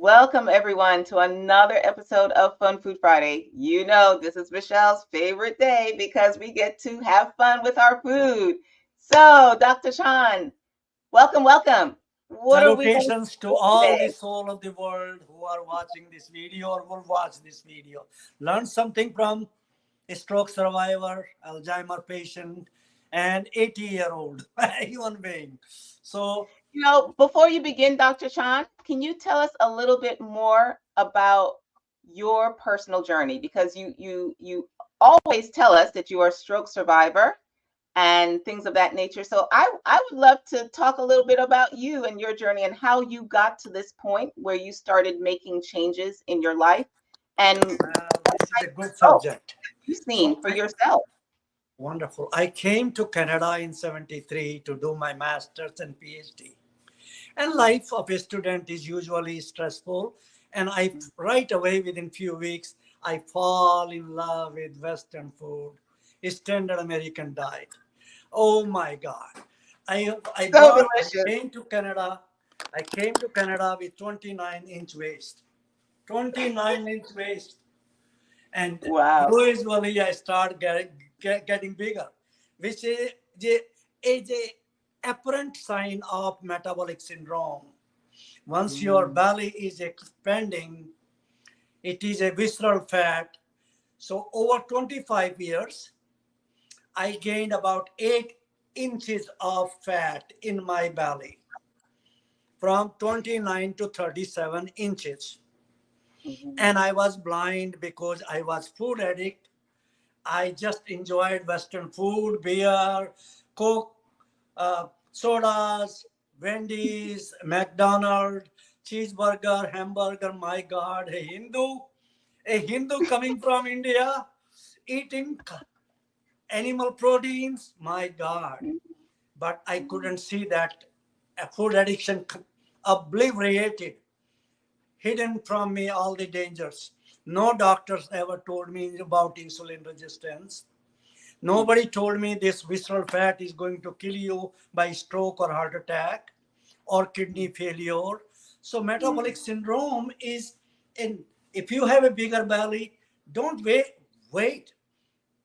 Welcome everyone to another episode of Fun Food Friday. You know, this is Michelle's favorite day because we get to have fun with our food. So, Dr. Sean, welcome. What are we going to Salutations to do all the today? soul of the world who are watching this video or will watch this video. Learn something from a stroke survivor, Alzheimer patient, and 80-year-old human being. So, Before you begin, Dr. Sean, can you tell us a little bit more about your personal journey? Because you always tell us that you are a stroke survivor and things of that nature. So I would love to talk a little bit about you and your journey and how you got to this point where you started making changes in your life and this is a good oh, subject. you've So, seen for yourself. wonderful. I came to Canada in 73 to do my master's and PhD. And life of a student is usually stressful. And I right away within few weeks, I fall in love with Western food, standard American diet. Oh my God. So delicious. I came to Canada with 29-inch waist. 29-inch waist. And Wow. gradually I start getting bigger, which is a apparent sign of metabolic syndrome. Once your Mm. belly is expanding, it is a visceral fat. So over 25 years, I gained about 8 inches of fat in my belly from 29 to 37 inches. Mhm. And I was blind because I was food addict. I just enjoyed Western food, beer, Coke, sodas, Wendy's, McDonald's, cheeseburger, hamburger. My God, a Hindu coming from India, eating animal proteins. My God, but I couldn't see that food addiction obliterated, hidden from me all the dangers. No doctors ever told me about insulin resistance. Mm. Nobody told me this visceral fat is going to kill you by stroke or heart attack or kidney failure. So Mm. metabolic syndrome is in, if you have a bigger belly, don't wait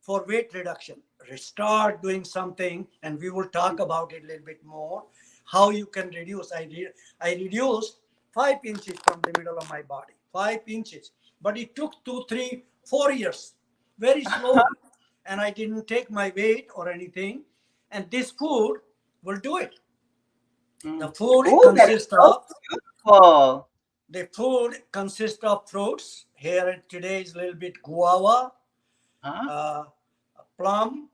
for weight reduction. Start doing something, and we will talk about it a little bit more. How you can reduce. I reduced 5 inches from the middle of my body, 5 inches, but it took 2, 3, 4 years, very slowly, and I didn't take my weight or anything. And this food will do it. The Mm. food Oh, that's consists so of beautiful. fruits. Here today is a little bit guava, Huh? uh, plum,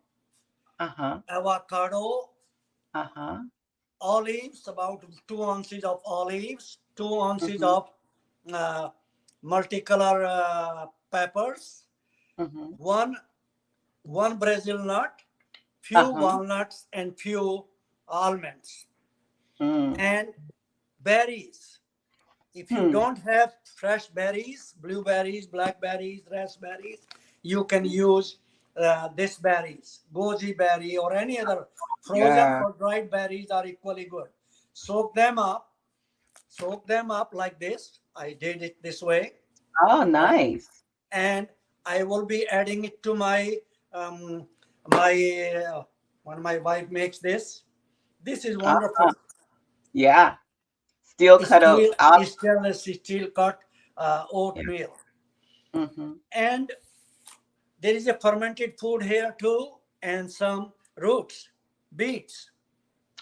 Uh-huh. avocado, Uh-huh. olives, about 2 ounces of olives, 2 ounces Mhm. of uh, multicolor peppers, Mhm. one one Brazil nut, few Uh-huh. walnuts, and few almonds, Mm. and berries. If you Hmm. don't have fresh berries, blueberries, blackberries, raspberries, you can use this berries, goji berry, or any other frozen Yeah. or dried berries are equally good. Soak them up like this. I did it this way, Oh, uh, nice. and I will be adding it to um, my when my wife makes this. This is Uh-huh. wonderful. Yeah. Steel cut oats. Steel, I'll, stainless steel cut yeah. oatmeal. Mm-hmm. And there is a fermented food here too, and some roots, beets.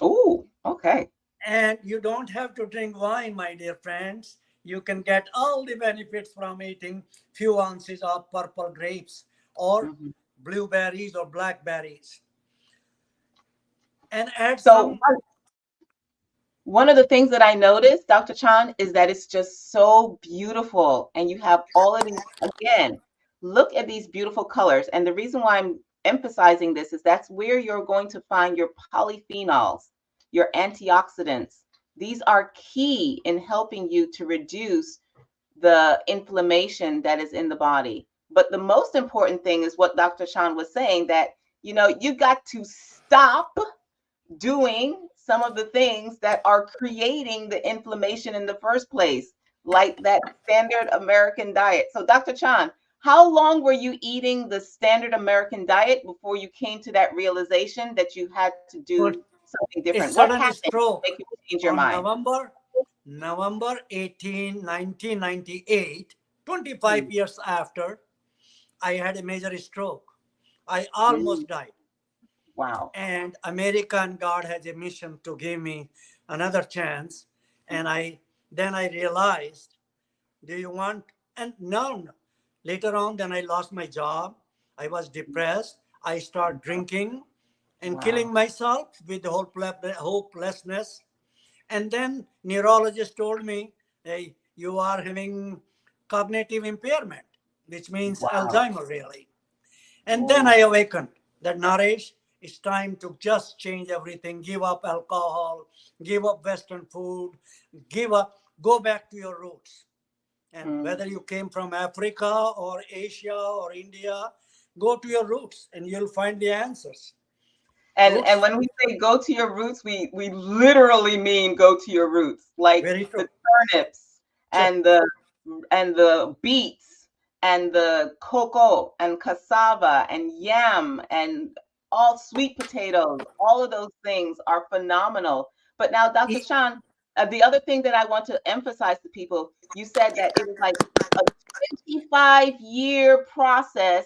Ooh, okay. And you don't have to drink wine, my dear friends. You can get all the benefits from eating few ounces of purple grapes or Mhm. blueberries or blackberries. And add So some. one of the things that I noticed, Dr. Chan, is that it's just so beautiful. And you have all of these, again, look at these beautiful colors. And the reason why I'm emphasizing this is that's where you're going to find your polyphenols, your antioxidants. These are key in helping you to reduce the inflammation that is in the body. But the most important thing is what Dr. Chan was saying that, you got to stop doing some of the things that are creating the inflammation in the first place. like that standard American diet. So, Dr. Chan, how long were you eating the standard American diet before you came to that realization that you had to do But something a different? What sudden happened to stroke make you change your on mind? November 18, 1998, 25 Mm, years after, I had a major stroke. I almost mm, died. wow. And American God has a mission to give me another chance. And I realized, do you want? And no. Later on, then I lost my job. I was depressed. I started drinking and killing Wow. myself with hopelessness. And then neurologist told me, hey, you are having cognitive impairment, which means Wow. Alzheimer really. And then I Oh, awakened that Naresh, it's time to just change everything, give up alcohol, give up Western food, go back to your roots. And mm. whether you came from Africa or Asia or India, go to your roots and you'll find the answers. And Roots, when we say go to your roots, we literally mean go to your roots, like very the true. turnips Sure. and the beets and the cocoa and cassava and yam and all sweet potatoes. All of those things are phenomenal. But now, Dr. E- Chan, the other thing that I want to emphasize to people, you said that it was like a 25-year process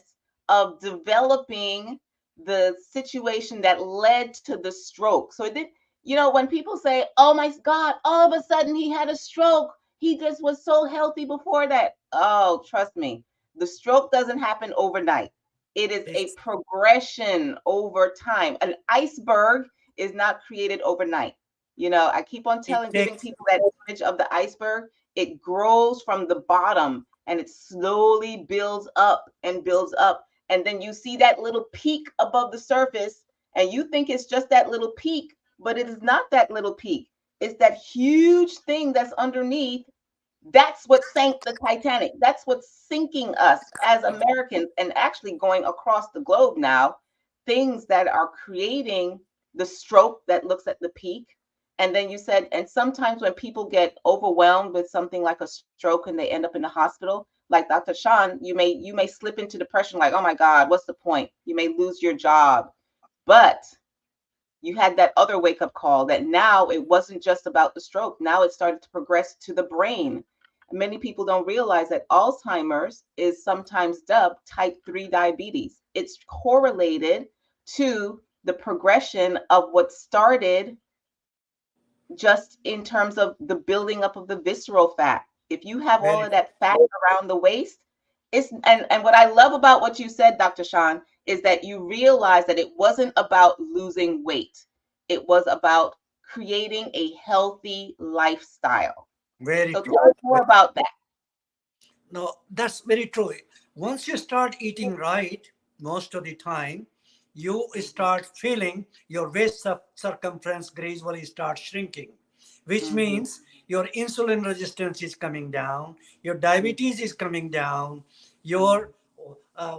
of developing the situation that led to the stroke. So it did, when people say, oh my God, all of a sudden he had a stroke, he just was so healthy before that. Oh, trust me, the stroke doesn't happen overnight. It is a Ex- progression over time. An iceberg is not created overnight. I keep on It giving takes, people that image of the iceberg. It grows from the bottom and it slowly builds up and builds up, and then you see that little peak above the surface and you think it's just that little peak, but it is not that little peak. It's that huge thing that's underneath. That's what sank the Titanic. That's what's sinking us as Americans and actually going across the globe now. Things that are creating the stroke that looks at the peak. And then you said, and sometimes when people get overwhelmed with something like a stroke and they end up in the hospital, like Dr. Sean, you may slip into depression, like, oh my God, what's the point? You may lose your job. But you had that other wake up call that now it wasn't just about the stroke. Now it started to progress to the brain. Many people don't realize that Alzheimer's is sometimes dubbed type 3 diabetes. It's correlated to the progression of what started just in terms of the building up of the visceral fat. If you have all very of true. that fat around the waist, and what I love about what you said, Dr. Sean, is that you realize that it wasn't about losing weight. It was about creating a healthy lifestyle. Very So true. tell us more about that. No, that's very true. Once you start eating right, most of the time, you start feeling your waist circumference gradually starts shrinking, which Mm-hmm, means your insulin resistance is coming down, your mm-hmm, diabetes is coming down, your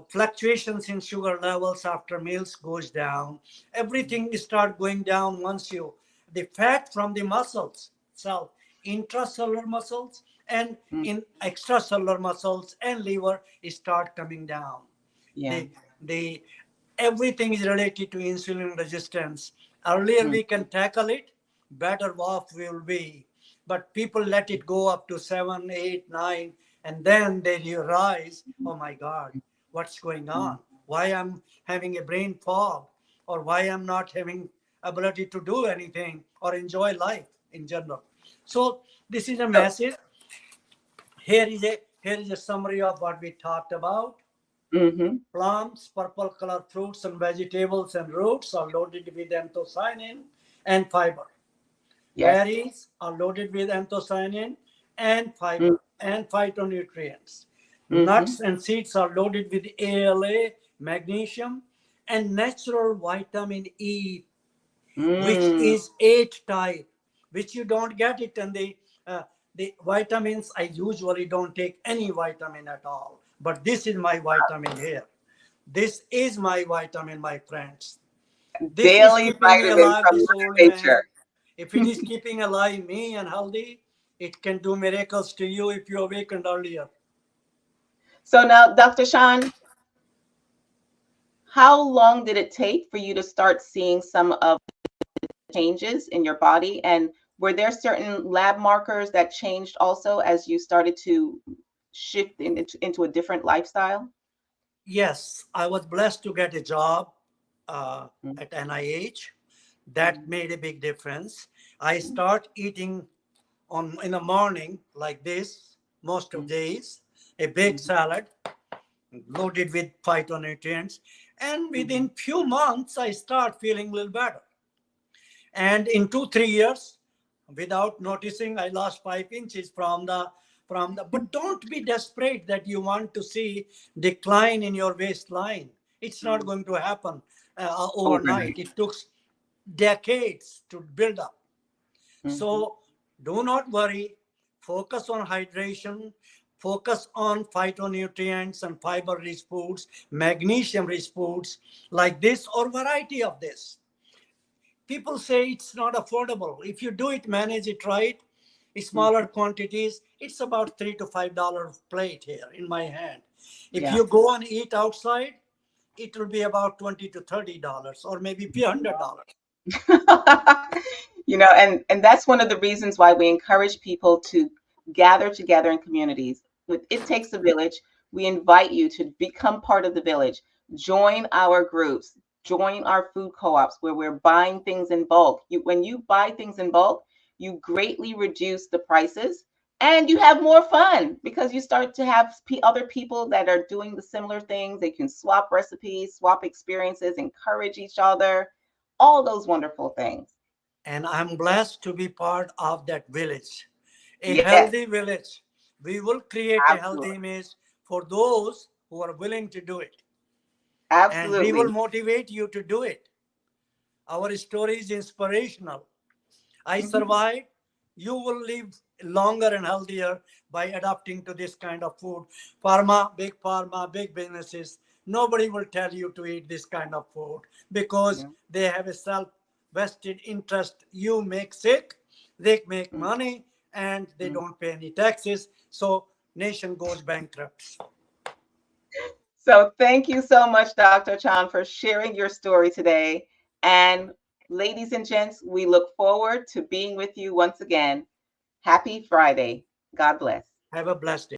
fluctuations in sugar levels after meals goes down. Everything start going down once you the fat from the muscles itself, intracellular muscles and mm-hmm. in extracellular muscles and liver start coming down. Yeah. The everything is related to insulin resistance. Earlier Mm-hmm, we can tackle it, better off we will be. But people let it go up to 7, 8, 9, and then they realize, oh my God, what's going on? Why I'm having a brain fog, or why I'm not having ability to do anything or enjoy life in general. So this is a so, message. Here is a summary of what we talked about. mm-hmm, Plums, purple color fruits and vegetables and roots are loaded with anthocyanin and fiber. yes. Berries are loaded with anthocyanin and Mm-hmm, fiber and phytonutrients. mm-hmm, Nuts and seeds are loaded with ALA, magnesium, and natural vitamin E, which mm. is 8 type, which you don't get it. And the vitamins, I usually don't take any vitamin at all. But this is my vitamin here. This is my vitamin, my friends. This is Daily keeping me vitamins alive, from this Mother old Nature. man. If it is keeping alive me and healthy, It can do miracles to you if you awakened earlier. So now, Dr. Sean, how long did it take for you to start seeing some of the changes in your body? And were there certain lab markers that changed also as you started to shift into a different lifestyle? Yes, I was blessed to get a job uh, Mm, at NIH. That mm, made a big difference. I mm, start eating on in the morning like this most of mm, days, a big mm, salad loaded with phytonutrients, and mm, within few months I start feeling a little better. And in 2 3 years, without noticing, I lost 5 inches from the. But don't be desperate that you want to see decline in your waistline. It's not mm. going to happen overnight. Overnight. It took decades to build up. Mhm, So do not worry. Focus on hydration. Focus on phytonutrients and fiber rich foods, magnesium rich foods like this or variety of this. People say it's not affordable. If you do it, manage it right, smaller mhm. quantities, it's about $3 to $5 plate here in my hand. If Yeah. you go and eat outside, it will be about $20 to $30 or maybe a few $100. And that's one of the reasons why we encourage people to gather together in communities. With It Takes a Village, we invite you to become part of the village. Join our groups, join our food co-ops where we're buying things in bulk. When you buy things in bulk, you greatly reduce the prices and you have more fun because you start to have other people that are doing the similar things. They can swap recipes, swap experiences, encourage each other, all those wonderful things. And I'm blessed to be part of that village, a Yes, healthy village. We will create a healthy absolutely. image for those who are willing to do it, and we will Absolutely. motivate you to do it. Our story is inspirational. I Mhm. survived. You will live longer and healthier by adapting to this kind of food. Pharma, big businesses, nobody will tell you to eat this kind of food because Yeah. they have a self vested interest. You make sick, they make Mm, money, and they mm. don't pay any taxes. So nation goes bankrupt. So thank you so much, Dr. Chan, for sharing your story today. And ladies and gents, we look forward to being with you once again. Happy Friday. God bless. Have a blessed day.